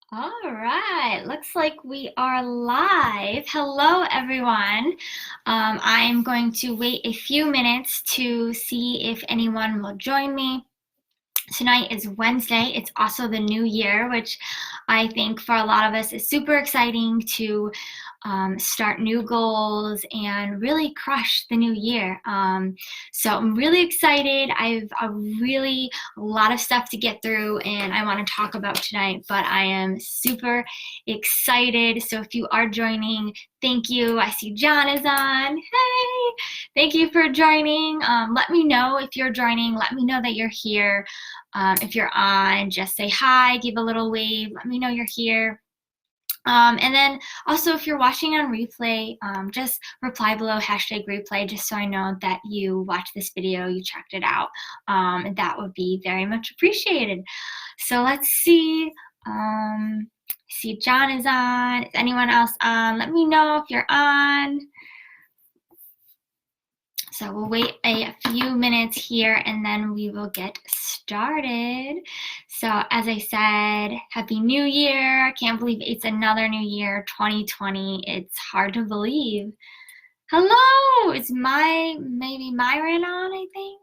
All right, looks like we are live. Hello, everyone. I'm going to wait a few minutes to see if anyone will join me. Tonight is Wednesday. It's also the new year, which I think for a lot of us is super exciting to start new goals and really crush the new year. So I'm really excited. I've a lot of stuff to get through and I want to talk about tonight, but I am super excited. So if you are joining, thank you. I see John is on. Hey, thank you for joining. Let me know if you're joining. Let me know that you're here. If you're on, just say hi, give a little wave, let me know you're here. And then also if you're watching on replay, just reply below #replay just so I know that you watched this video, you checked it out. And that would be very much appreciated. So let's see. I see John is on. Is anyone else on? Let me know if you're on. So we'll wait a few minutes here and then we will get started. So as I said, Happy New Year. I can't believe it's another new year, 2020. It's hard to believe. Hello, it's maybe Myron on, I think.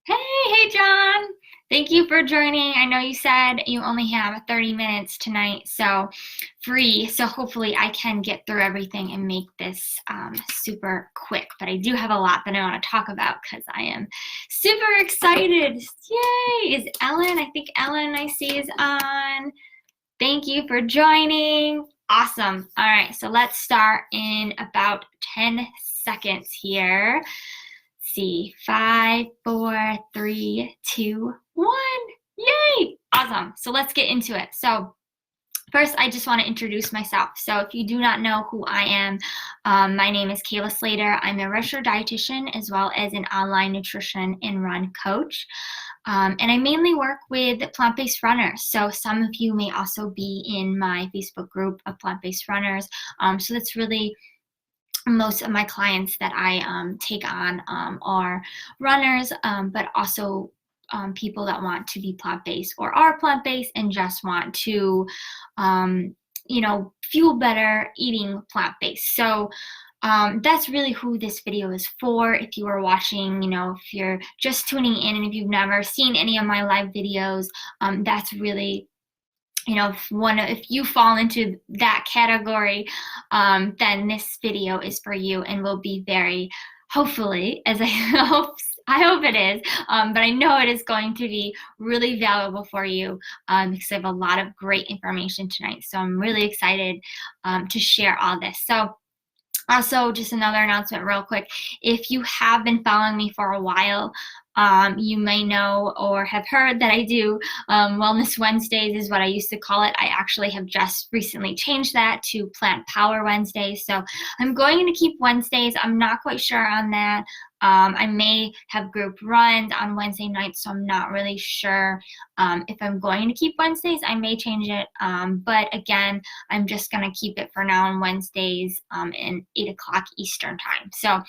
Hey, John. Thank you for joining. I know you said you only have 30 minutes tonight, so free. So hopefully I can get through everything and make this super quick. But I do have a lot that I want to talk about because I am super excited. Yay! Is Ellen? I think Ellen I see is on. Thank you for joining. Awesome. All right, so let's start in about 10 seconds here. See, 5, 4, 3, 2, 1. Yay! Awesome. So let's get into it. So first, I just want to introduce myself. So if you do not know who I am, my name is Kayla Slater. I'm a registered dietitian as well as an online nutrition and run coach. And I mainly work with plant-based runners. So some of you may also be in my Facebook group of plant-based runners. So that's really most of my clients that I take on are runners, but also people that want to be plant-based or are plant-based and just want to, feel better eating plant-based. So that's really who this video is for. If you are watching, if you're just tuning in and if you've never seen any of my live videos, that's really if you fall into that category, then this video is for you and will be very, hopefully, as I hope it is, but I know it is going to be really valuable for you because I have a lot of great information tonight. So I'm really excited to share all this. So also, just another announcement real quick. If you have been following me for a while, you may know or have heard that I do Wellness Wednesdays is what I used to call it. I actually have just recently changed that to Plant Power Wednesdays. So I'm going to keep Wednesdays. I'm not quite sure on that. I may have group runs on Wednesday nights, so I'm not really sure if I'm going to keep Wednesdays. I may change it, but again, I'm just going to keep it for now on Wednesdays in 8 o'clock Eastern time. So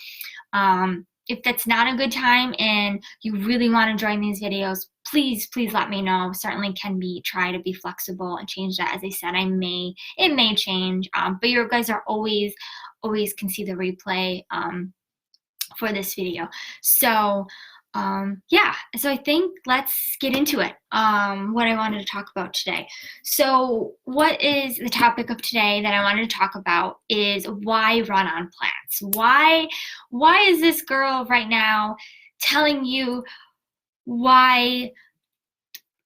if that's not a good time and you really want to join these videos, please let me know. Certainly can try to be flexible and change that. As I said, it may change, but you guys are always can see the replay for this video. So yeah, so I think let's get into it, what I wanted to talk about today. So what is the topic of today that I wanted to talk about is why run on plants? Why is this girl right now telling you why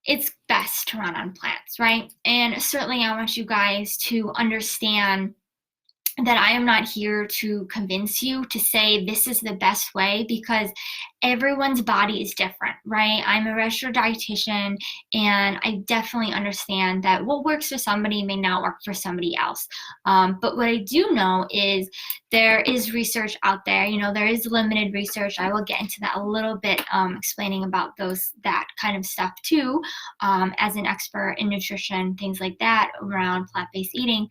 it's best to run on plants, right? And certainly I want you guys to understand that I am not here to convince you to say this is the best way because everyone's body is different, right? I'm a registered dietitian and I definitely understand that what works for somebody may not work for somebody else. But what I do know is there is research out there, there is limited research. I will get into that a little bit, explaining about that kind of stuff too, as an expert in nutrition, things like that around plant-based eating.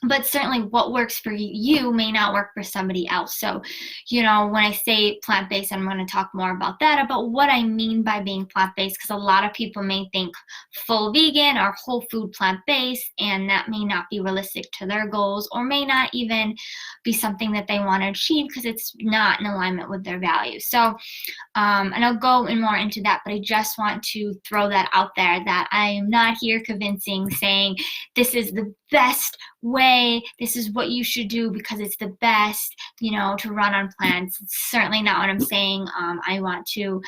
but certainly what works for you may not work for somebody else. So, when I say plant-based, I'm going to talk more about that, about what I mean by being plant-based, because a lot of people may think full vegan or whole food plant-based, and that may not be realistic to their goals, or may not even be something that they want to achieve because it's not in alignment with their values. So, and I'll go more into that, but I just want to throw that out there, that I am not here convincing, saying this is the best way, this is what you should do because it's the best, to run on plants. It's certainly not what I'm saying. I want to,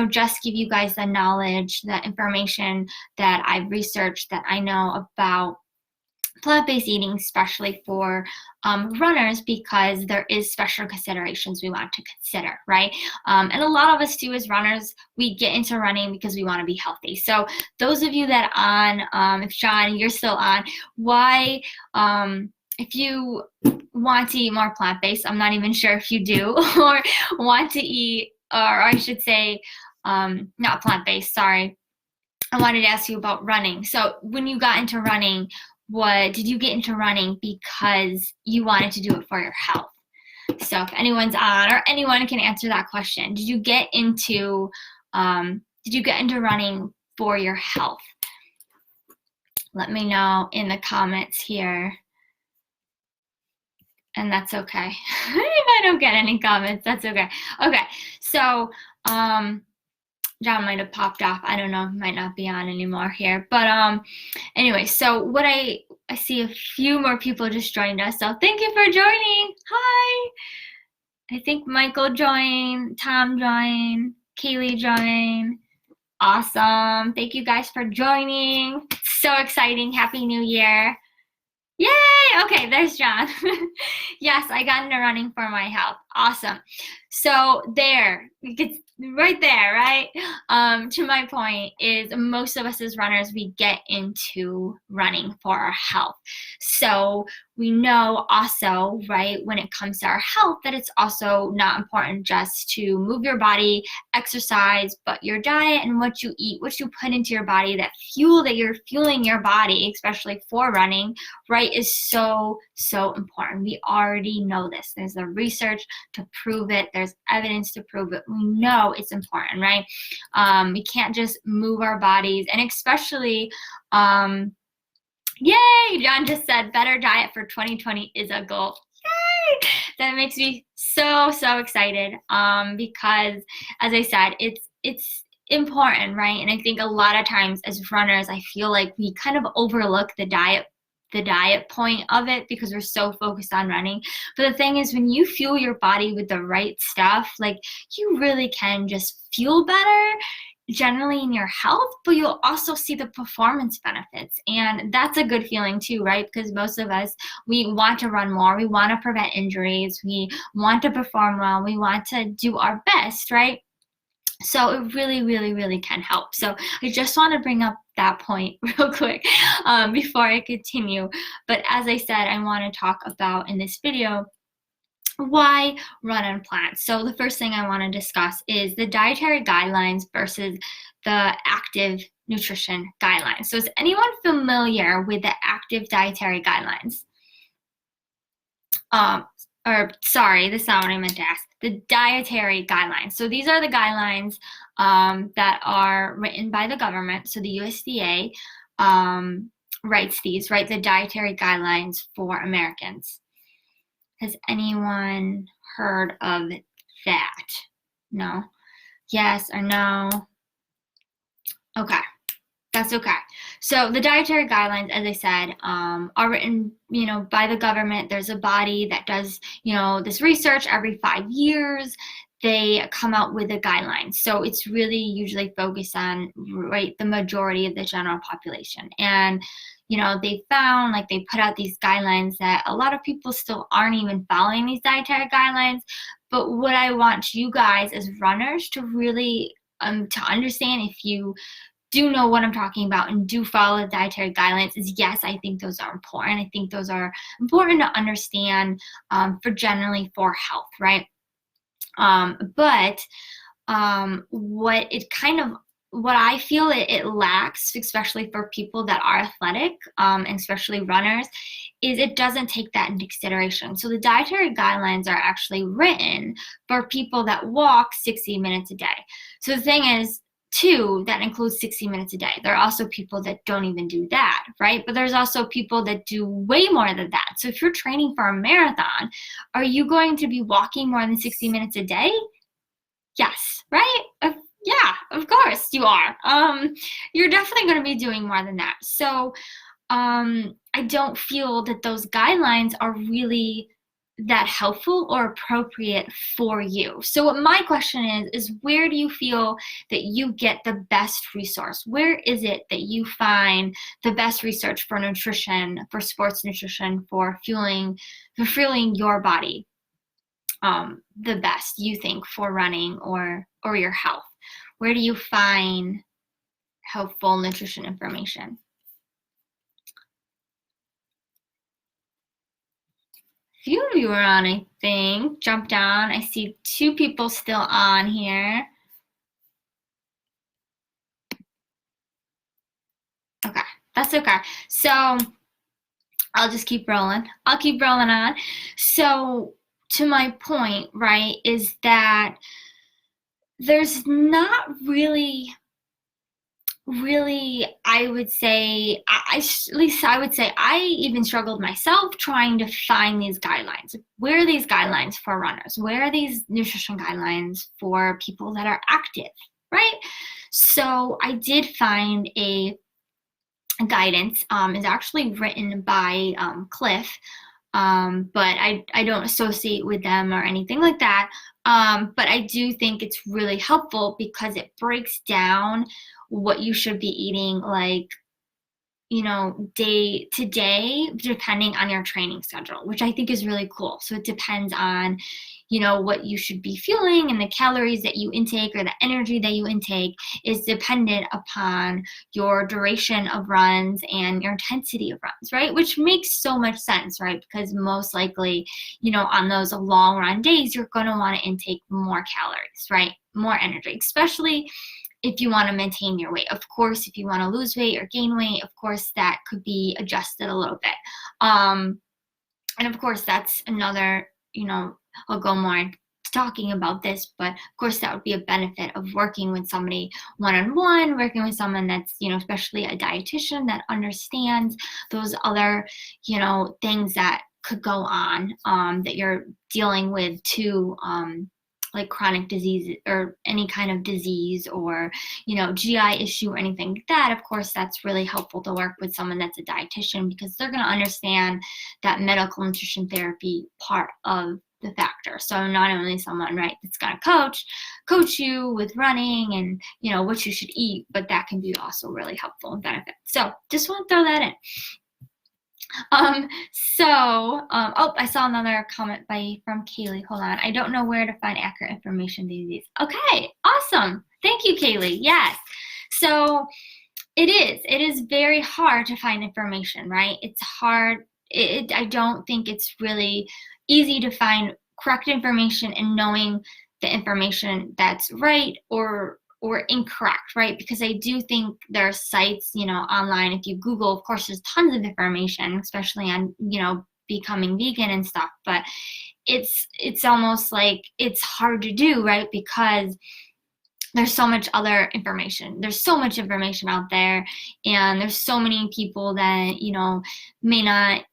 just give you guys the knowledge, the information that I've researched, that I know about plant-based eating, especially for runners, because there is special considerations we want to consider, right? And a lot of us too, as runners, we get into running because we want to be healthy. So those of you that are on, if Sean, you're still on, why, if you want to eat more plant-based, I'm not even sure if you do, or want to eat, or I should say, not plant-based, sorry. I wanted to ask you about running. So when you got into running, did you get into running because you wanted to do it for your health? So if anyone's on, or anyone can answer that question, did you get into running for your health? Let me know in the comments here. And that's okay. If I don't get any comments, that's okay. Okay, so John might have popped off. I don't know, might not be on anymore here. But anyway, so what I see a few more people just joined us. So thank you for joining. Hi. I think Michael joined, Tom joined, Kaylee joined. Awesome. Thank you guys for joining. So exciting. Happy New Year. Yay! Okay, there's John. Yes, I got into running for my health. Awesome. So there, it's right there, right? To my point is, most of us as runners, we get into running for our health. So we know also, right, when it comes to our health, that it's also not important just to move your body, exercise, but your diet and what you eat, what you put into your body, that fuel that you're fueling your body, especially for running, right, is so, so important. We already know this. There's the research to prove it. There's evidence to prove it. We know it's important, right? We can't just move our bodies, and especially, yay, John just said better diet for 2020 is a goal. Yay! That makes me so, so excited, because, as I said, it's important, right? And I think a lot of times as runners, I feel like we kind of overlook the diet point of it because we're so focused on running. But the thing is, when you fuel your body with the right stuff, like, you really can just feel better generally in your health, but you'll also see the performance benefits. And that's a good feeling too, right? Because most of us, we want to run more, we want to prevent injuries, we want to perform well, we want to do our best, right? So it really, really, really can help. So I just want to bring up that point real quick before I continue. But as I said, I want to talk about in this video, why run on plants. So the first thing I want to discuss is the dietary guidelines versus the active nutrition guidelines. So is anyone familiar with the active dietary guidelines? Or sorry, that's not what I meant to ask. The dietary guidelines. So these are the guidelines that are written by the government. So the USDA writes these, right? The dietary guidelines for Americans. Has anyone heard of that? No? Yes or no? Okay. That's okay. So the dietary guidelines, as I said, are written, by the government. There's a body that does, this research every 5 years. They come out with the guidelines. So it's really usually focused on, right, the majority of the general population. And, they found, like, they put out these guidelines that a lot of people still aren't even following these dietary guidelines. But what I want you guys as runners to really, to understand, if you do know what I'm talking about and do follow the dietary guidelines, is yes, I think those are important. I think those are important to understand for health, right? But what it kind of what I feel it lacks, especially for people that are athletic, and especially runners, is it doesn't take that into consideration. So the dietary guidelines are actually written for people that walk 60 minutes a day. So the thing is, too, that includes 60 minutes a day. There are also people that don't even do that, right? But there's also people that do way more than that. So if you're training for a marathon, are you going to be walking more than 60 minutes a day? Yes, right? Yeah, of course you are. You're definitely going to be doing more than that. So I don't feel that those guidelines are really that helpful or appropriate for you. So what my question is where do you feel that you get the best resource? Where is it that you find the best research for nutrition, for sports nutrition, for fueling your body the best, you think, for running or your health? Where do you find helpful nutrition information? Few of you are on, I think. Jump down. I see 2 people still on here. Okay, that's okay. So I'll just keep rolling. I'll keep rolling on. So to my point, right, is that there's not really, I would say, at least I would say, I even struggled myself trying to find these guidelines. Where are these guidelines for runners? Where are these nutrition guidelines for people that are active, right? So I did find a guidance. Is actually written by Cliff, but I don't associate with them or anything like that. But I do think it's really helpful because it breaks down what you should be eating, like, day to day, depending on your training schedule, which I think is really cool. So it depends on, what you should be fueling, and the calories that you intake or the energy that you intake is dependent upon your duration of runs and your intensity of runs, right? Which makes so much sense, right? Because most likely, on those long run days, you're going to want to intake more calories, right? More energy, especially if you want to maintain your weight. Of course, if you want to lose weight or gain weight, of course, that could be adjusted a little bit. And of course, that's another, I'll go more into talking about this, but of course, that would be a benefit of working with somebody one-on-one, working with someone that's, especially a dietitian that understands those other, things that could go on that you're dealing with too, like chronic disease or any kind of disease or, GI issue or anything like that. Of course, that's really helpful to work with someone that's a dietitian because they're going to understand that medical nutrition therapy part of the factor. So not only someone, right, that's going to coach you with running and, what you should eat, but that can be also really helpful and benefit. So just want to throw that in. Oh, I saw another comment from Kaylee. Hold on. I don't know where to find accurate information these days. Okay, awesome. Thank you, Kaylee. Yes. So it is very hard to find information, right? It's hard. I don't think it's really easy to find correct information and knowing the information that's right or incorrect, right? Because I do think there are sites, online. If you Google, of course, there's tons of information, especially on, becoming vegan and stuff. But it's almost like it's hard to do, right? Because there's so much other information. There's so much information out there, and there's so many people that, may not,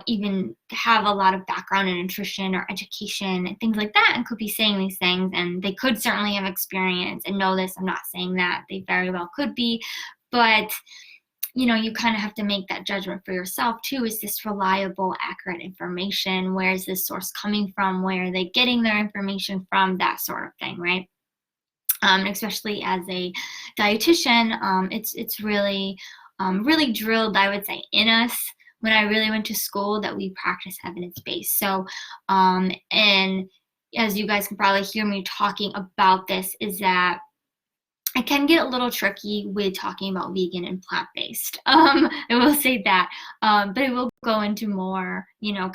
even have a lot of background in nutrition or education and things like that, and could be saying these things, and they could certainly have experience and know this. I'm not saying that. They very well could be, but you kind of have to make that judgment for yourself too. Is this reliable, accurate information? Where is this source coming from? Where are they getting their information from? That sort of thing, right? Especially as a dietitian, it's really, really drilled, I would say, in us when I really went to school that we practice evidence-based. So, and as you guys can probably hear me talking about this, is that I can get a little tricky with talking about vegan and plant-based. I will say that, but I will go into more,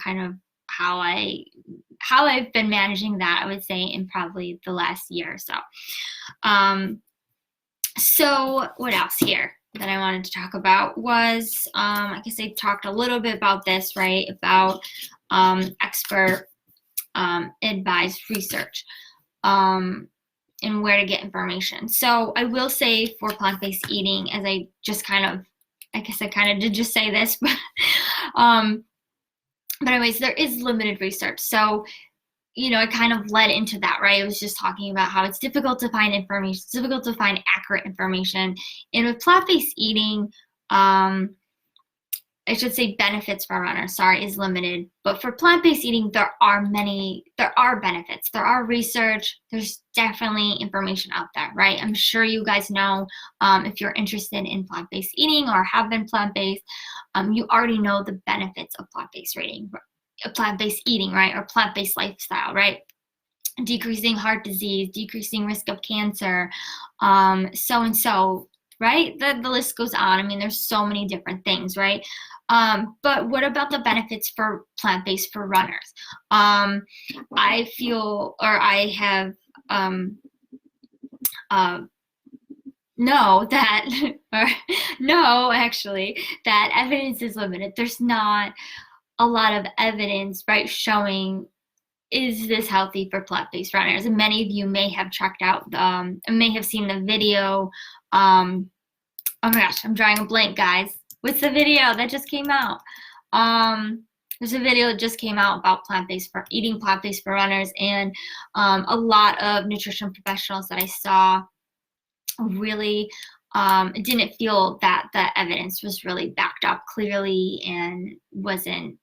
kind of how I've been managing that, I would say, in probably the last year or so. So what else here that I wanted to talk about was, I guess I talked a little bit about this, right? About expert advised research and where to get information. So I will say for plant-based eating, as I just kind of, I guess I kind of did just say this, but anyways, there is limited research. So it kind of led into that, right? It was just talking about how it's difficult to find information, it's difficult to find accurate information. And with plant-based eating, I should say benefits for runners, sorry, is limited. But for plant-based eating, there are benefits. There are research. There's definitely information out there, right? I'm sure you guys know, if you're interested in plant-based eating or have been plant-based, you already know the benefits of plant-based eating, right? Or plant-based lifestyle, right? Decreasing heart disease, decreasing risk of cancer, so and so, right? The list goes on. I mean, there's so many different things, right? But what about the benefits for plant-based for runners? I feel, or I have, know that, or no, actually, that evidence is limited. There's not a lot of evidence, right, showing is this healthy for plant-based runners. And many of you may have checked out, may have seen the video. Oh my gosh, I'm drawing a blank, guys. What's the video that just came out? There's a video that just came out about eating plant-based for runners, and a lot of nutrition professionals that I saw really didn't feel that the evidence was really backed up clearly and wasn't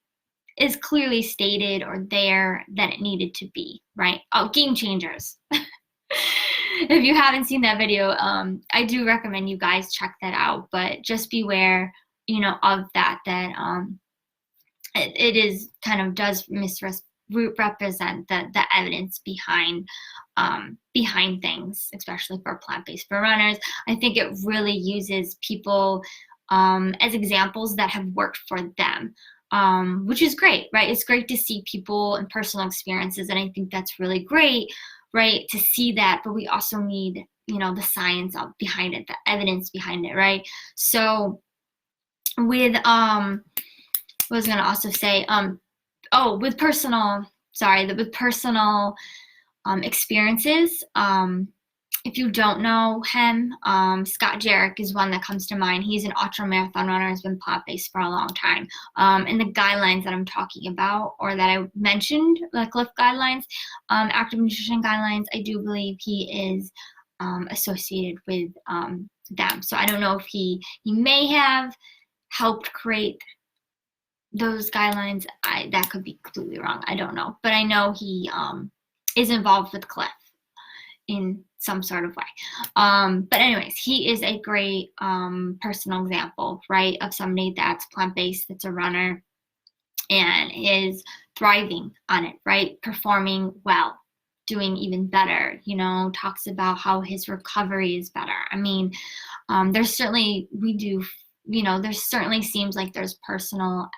as clearly stated or there that it needed to be, right? Oh, game changers. If you haven't seen that video, I do recommend you guys check that out, but just beware, of that it is kind of does misrepresent the evidence behind things, especially for plant-based for runners. I think it really uses people as examples that have worked for them, which is great, right? It's great to see people and personal experiences, and I think that's really great, right, to see that, but we also need, the science behind it, the evidence behind it, right? So with, what I was gonna also say, with personal experiences, if you don't know him, Scott Jerick is one that comes to mind. He's an ultramarathon runner, has been plant-based for a long time. And the guidelines that I'm talking about, or that I mentioned, the Cliff guidelines, active nutrition guidelines, I do believe he is associated with them. So I don't know if he may have helped create those guidelines. That could be completely wrong. I don't know. But I know he is involved with Cliff in some sort of way. But anyways, he is a great personal example, right, of somebody that's plant-based, that's a runner, and is thriving on it, right, performing well, doing even better, talks about how his recovery is better. I mean, there certainly seems like there's personal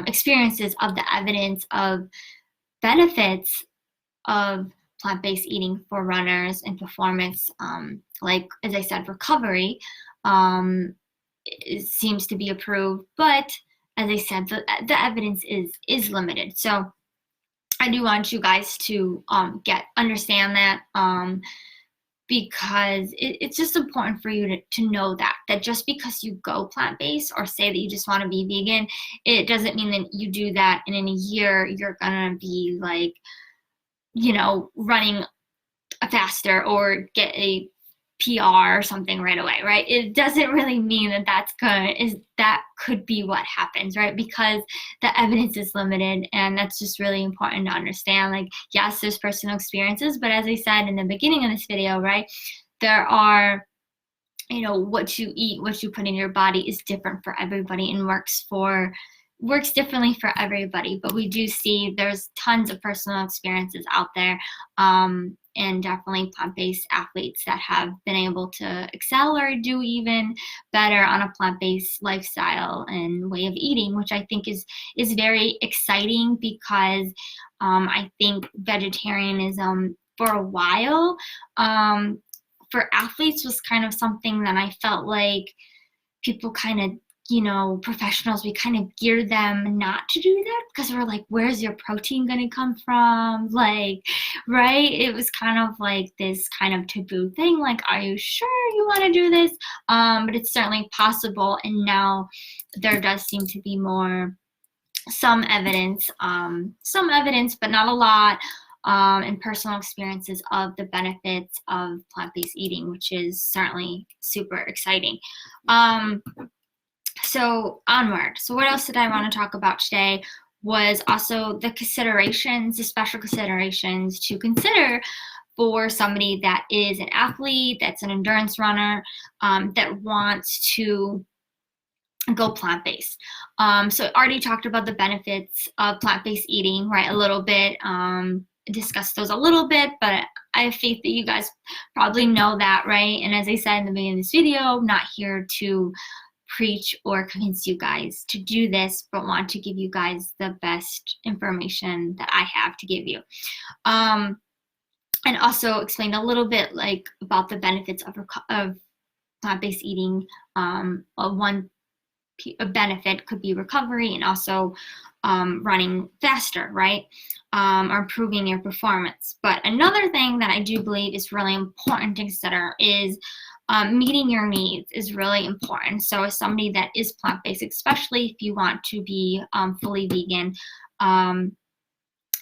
experiences of the evidence of benefits of plant-based eating for runners and performance, like, as I said, recovery seems to be approved, but as I said, the evidence is limited. So I do want you guys to understand that, because it's just important for you to know that just because you go plant-based or say that you just want to be vegan, it doesn't mean that you do that and in a year you're gonna be like, running faster or get a PR or something right away, right? It doesn't really mean that could be what happens, right? Because the evidence is limited, and that's just really important to understand. Like, yes, there's personal experiences, but as I said in the beginning of this video, right, there are, what you eat, what you put in your body is different for everybody and works differently for everybody. But we do see there's tons of personal experiences out there, and definitely plant-based athletes that have been able to excel or do even better on a plant-based lifestyle and way of eating, which I think is very exciting, because I think vegetarianism for a while for athletes was kind of something that I felt like people kind of, professionals, we kind of geared them not to do that because we're like, where's your protein going to come from? Like, right? It was kind of like this kind of taboo thing. Like, are you sure you want to do this? But it's certainly possible. And now there does seem to be some evidence, but not a lot, and personal experiences of the benefits of plant-based eating, which is certainly super exciting. So onward. So what else did I want to talk about today was also the special considerations to consider for somebody that is an athlete, that's an endurance runner, that wants to go plant-based. So I already talked about the benefits of plant-based eating, right, a little bit, discussed those a little bit, but I have faith that you guys probably know that, right? And as I said in the beginning of this video, I'm not here to preach or convince you guys to do this, but want to give you guys the best information that I have to give you. And also explain a little bit like about the benefits of plant-based eating. A benefit could be recovery, and also running faster, right? Or improving your performance. But another thing that I do believe is really important to consider is meeting your needs is really important. So as somebody that is plant-based, especially if you want to be fully vegan,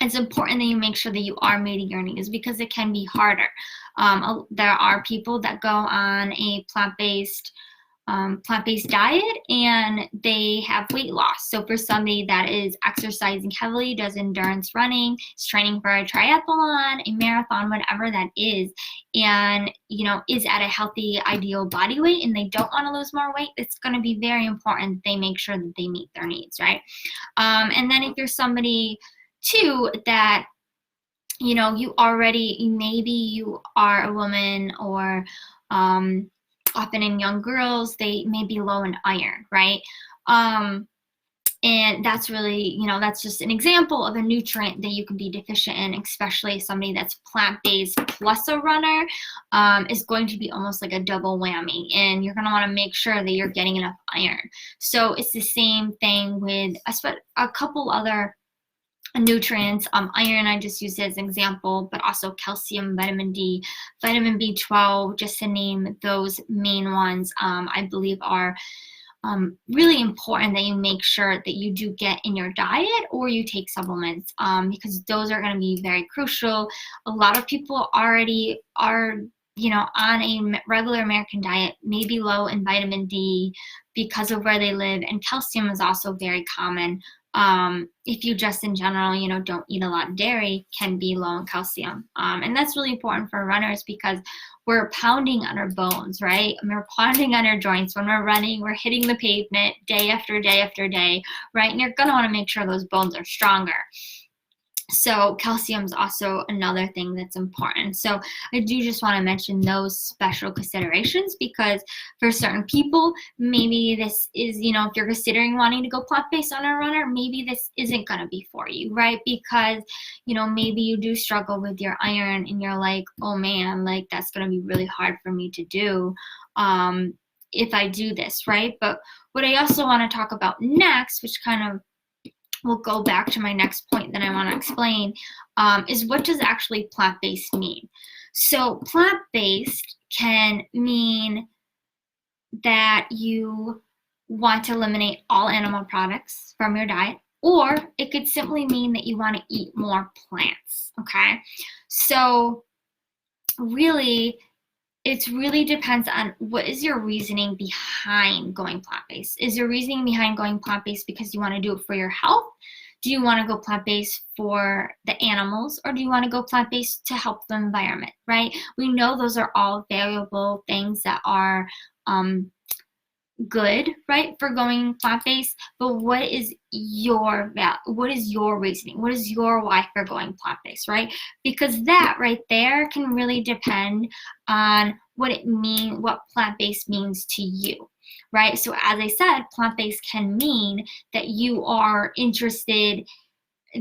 it's important that you make sure that you are meeting your needs because it can be harder. There are people that go on a plant-based diet and they have weight loss. So for somebody that is exercising heavily, does endurance running, is training for a triathlon, a marathon, whatever that is, and is at a healthy ideal body weight and they don't want to lose more weight, it's going to be very important they make sure that they meet their needs, right? And then if you're somebody too that maybe you are a woman, or often in young girls, they may be low in iron, right? And that's really, that's just an example of a nutrient that you can be deficient in, especially somebody that's plant-based plus a runner, is going to be almost like a double whammy. And you're going to want to make sure that you're getting enough iron. So it's the same thing with a couple other nutrients. Iron, I just used as an example, but also calcium, vitamin D, vitamin B12, just to name those main ones, I believe are really important that you make sure that you do get in your diet or you take supplements, because those are going to be very crucial. A lot of people already are on a regular American diet, maybe low in vitamin D because of where they live, and calcium is also very common. If you just in general, don't eat a lot of dairy, can be low in calcium. And that's really important for runners because we're pounding on our bones, right? And we're pounding on our joints when we're running, we're hitting the pavement day after day after day, right? And you're going to want to make sure those bones are stronger. So calcium is also another thing that's important. So I do just want to mention those special considerations because for certain people, maybe this is, if you're considering wanting to go plant-based on a runner, maybe this isn't going to be for you, right? Because, maybe you do struggle with your iron and you're like, oh man, like that's going to be really hard for me to do if I do this, right? But what I also want to talk about next, which kind of we'll go back to my next point that I want to explain, is what does actually plant-based mean? So plant-based can mean that you want to eliminate all animal products from your diet, or it could simply mean that you want to eat more plants, okay? So really, it really depends on what is your reasoning behind going plant-based. Is your reasoning behind going plant-based because you want to do it for your health? Do you want to go plant-based for the animals, or do you want to go plant-based to help the environment, right? We know those are all valuable things that are good, right, for going plant-based, but what is your reasoning? What is your why for going plant-based, right? Because that right there can really depend on what plant-based means to you, right? So as I said, plant-based can mean that you are interested,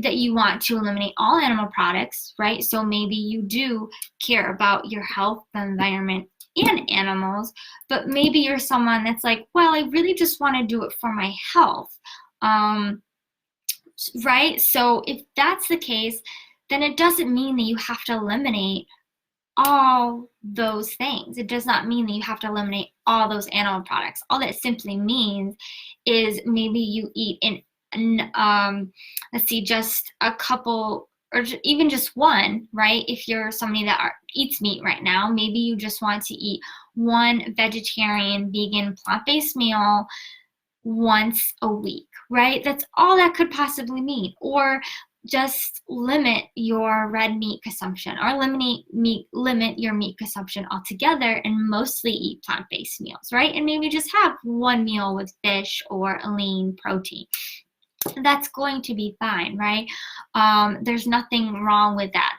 that you want to eliminate all animal products, right? So maybe you do care about your health, the environment, and animals, but maybe you're someone that's like, well, I really just want to do it for my health. Right? So if that's the case, then it doesn't mean that you have to eliminate all those things. It does not mean that you have to eliminate all those animal products. All that simply means is maybe you eat let's see, just a couple or even just one, right? If you're somebody that eats meat right now, maybe you just want to eat one vegetarian, vegan, plant-based meal once a week, right? That's all that could possibly mean. Or just limit your red meat consumption, or limit your meat consumption altogether and mostly eat plant-based meals, right? And maybe just have one meal with fish or a lean protein. That's going to be fine, right? There's nothing wrong with that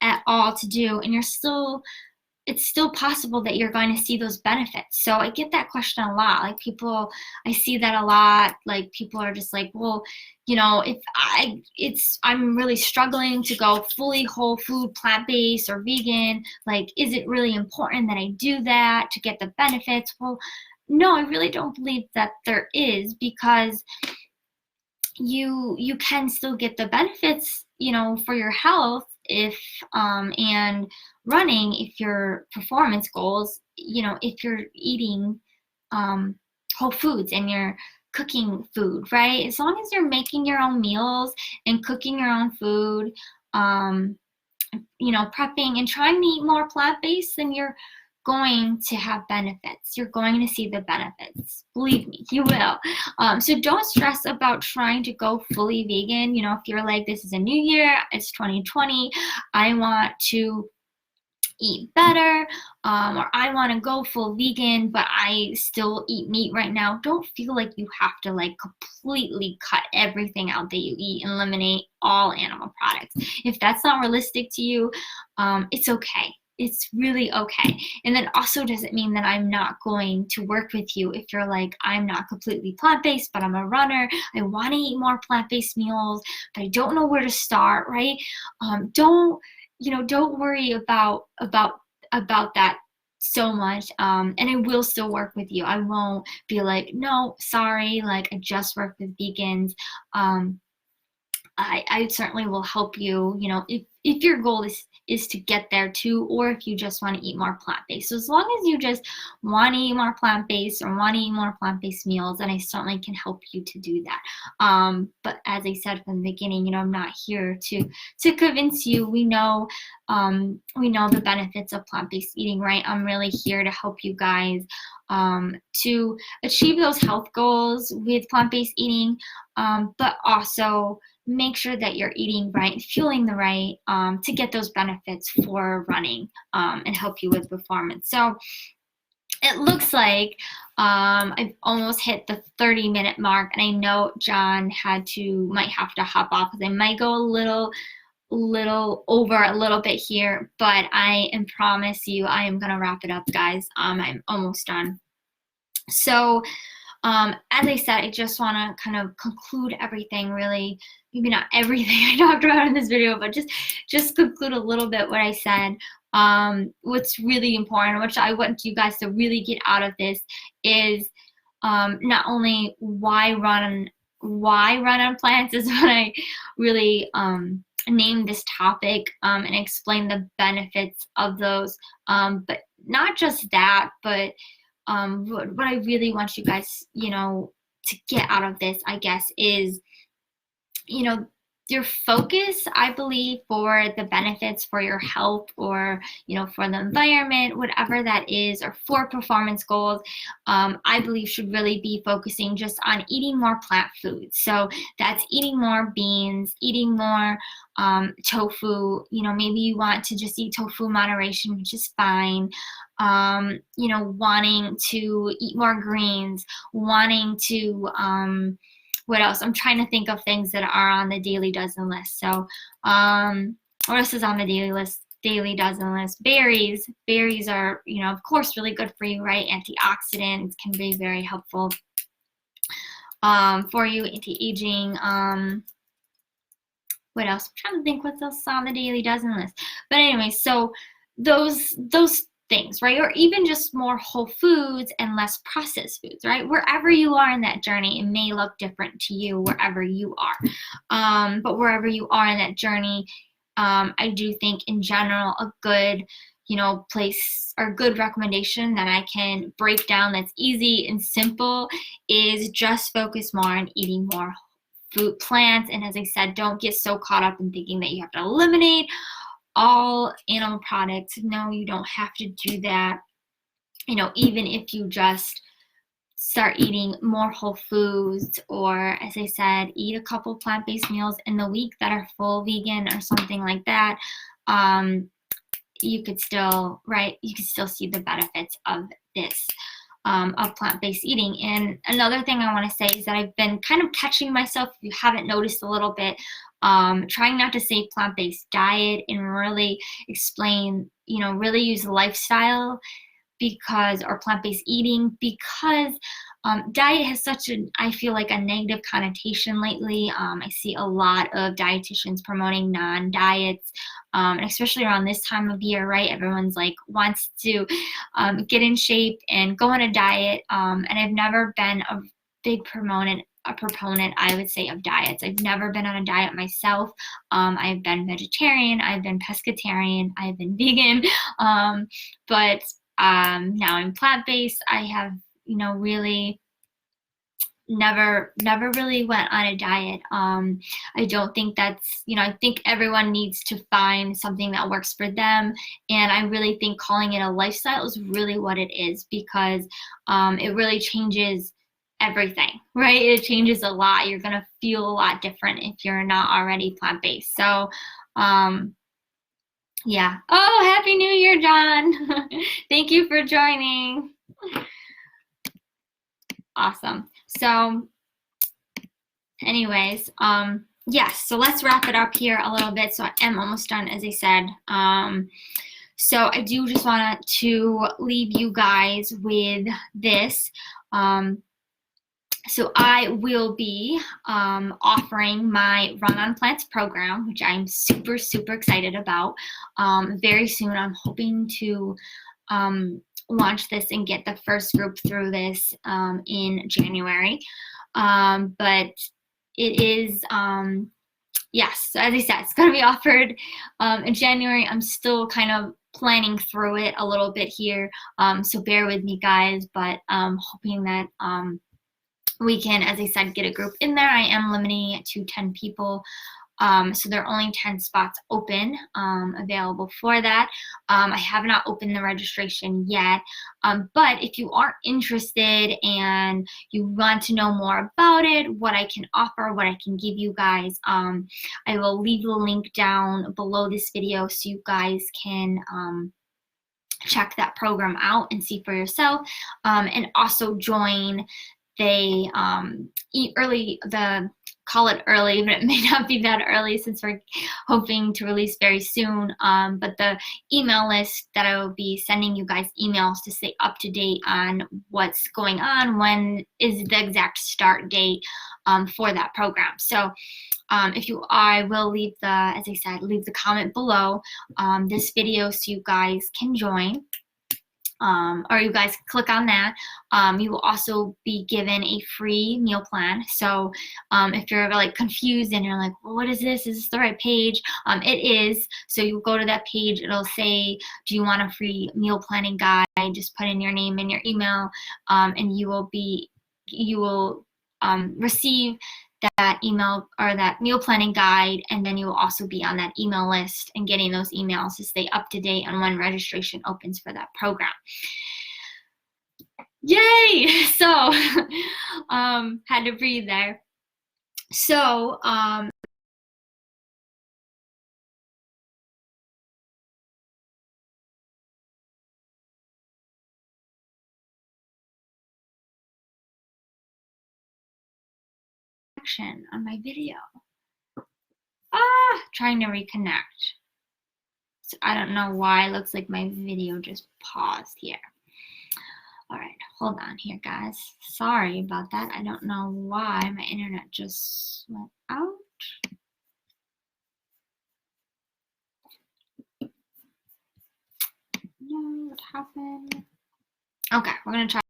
at all to do, and it's still possible that you're going to see those benefits. So I get that question a lot. Like I see that a lot. Like people are just like, well, if I'm really struggling to go fully whole food, plant-based or vegan. Like, is it really important that I do that to get the benefits? Well, no, I really don't believe that there is, because you can still get the benefits, for your health and running, if your performance goals, if you're eating whole foods and you're cooking food, right? As long as you're making your own meals and cooking your own food, prepping and trying to eat more plant-based, then you're going to have benefits. You're going to see the benefits. Believe me, you will. So don't stress about trying to go fully vegan. If you're like, this is a new year, it's 2020, I want to eat better, or I want to go full vegan, but I still eat meat right now. Don't feel like you have to completely cut everything out that you eat and eliminate all animal products. If that's not realistic to you, it's okay. It's really okay. And that also doesn't mean that I'm not going to work with you if you're like, I'm not completely plant-based, but I'm a runner. I want to eat more plant-based meals, but I don't know where to start, right? Don't worry about that so much. And I will still work with you. I won't be like, no, sorry, I just work with vegans. I certainly will help you, if your goal is to get there too, or if you just want to eat more plant-based. So as long as you just want to eat more plant-based or want to eat more plant-based meals, then I certainly can help you to do that. But as I said from the beginning, I'm not here to convince you. We know the benefits of plant-based eating, right? I'm really here to help you guys to achieve those health goals with plant-based eating, but also make sure that you're eating right, fueling the right, to get those benefits for running and help you with performance. So it looks like I've almost hit the 30-minute mark, and I know John might have to hop off because I might go a little over a little bit here, but I promise you I am gonna wrap it up, guys. I'm almost done. So as I said, I just want to kind of conclude everything, really, maybe not everything I talked about in this video, but just conclude a little bit what I said. What's really important, which I want you guys to really get out of this, is not only why run on plants is what I really named this topic, and explain the benefits of those, but not just that, but what I really want you guys, to get out of this, I guess, is, your focus, I believe, for the benefits for your health, or, for the environment, whatever that is, or for performance goals, I believe should really be focusing just on eating more plant foods. So that's eating more beans, eating more tofu. Maybe you want to just eat tofu in moderation, which is fine. Wanting to eat more greens, wanting to, what else? I'm trying to think of things that are on the daily dozen list. So, what else is on the daily dozen list? Berries. Berries are, of course, really good for you, right? Antioxidants, can be very helpful for you, anti-aging. What else? I'm trying to think what else is on the daily dozen list. But anyway, so those things, right? Or even just more whole foods and less processed foods, right? Wherever you are in that journey, it may look different to you wherever you are. But wherever you are in that journey, I do think in general a good, place or good recommendation that I can break down that's easy and simple is just focus more on eating more fruit, plants, and as I said, don't get so caught up in thinking that you have to eliminate all animal products. No, you don't have to do that. Even if you just start eating more whole foods, or as I said, eat a couple plant-based meals in the week that are full vegan or something like that, you could still, you could still see the benefits of this, of plant-based eating. And another thing I want to say is that I've been kind of catching myself, if you haven't noticed a little bit, trying not to say plant-based diet and really explain, really use lifestyle or plant-based eating, because diet has such I feel like a negative connotation lately. I see a lot of dietitians promoting non-diets, and especially around this time of year, right? Everyone's like wants to get in shape and go on a diet, and I've never been a big proponent, I would say, of diets. I've never been on a diet myself. I've been vegetarian, I've been pescatarian, I've been vegan, but now I'm plant-based. I have, really never really went on a diet. I don't think that's, I think everyone needs to find something that works for them. And I really think calling it a lifestyle is really what it is, because it really changes everything, right? It changes a lot. You're gonna feel a lot different if you're not already plant-based. So, yeah. Oh, Happy New Year, John. Thank you for joining. Awesome. So anyways, yes, so let's wrap it up here a little bit. So I am almost done, as I said. So I do just want to leave you guys with this. So I will be offering my Run on Plants program, which I'm super excited about, very soon. I'm hoping to launch this and get the first group through this in January. But it is, yes, so as I said, it's going to be offered in January. I'm still kind of planning through it a little bit here, so bear with me, guys, but hoping that we can, as I said, get a group in there. I am limiting it to 10 people. So there are only 10 spots open, available for that. I have not opened the registration yet, but if you are interested and you want to know more about it, what I can offer, what I can give you guys, I will leave the link down below this video so you guys can check that program out and see for yourself, and also join the Eat Early, call it early, but it may not be that early since we're hoping to release very soon, but the email list that I will be sending you guys emails to stay up to date on what's going on, when is the exact start date for that program. So I will leave as I said, leave the comment below this video so you guys can join. Or you guys click on that. You will also be given a free meal plan. So if you're like confused and you're like, well, what is this? Is this the right page? It is. So you go to that page, it'll say, do you want a free meal planning guide? Just put in your name and your email, and you will receive that email or that meal planning guide, and then you will also be on that email list and getting those emails to stay up to date on when registration opens for that program. Yay! So had to breathe there. So on my video. Trying to reconnect. So I don't know why it looks like my video just paused here. All right, hold on here, guys. Sorry about that. I don't know why my internet just went out. What happened? Okay, we're gonna try.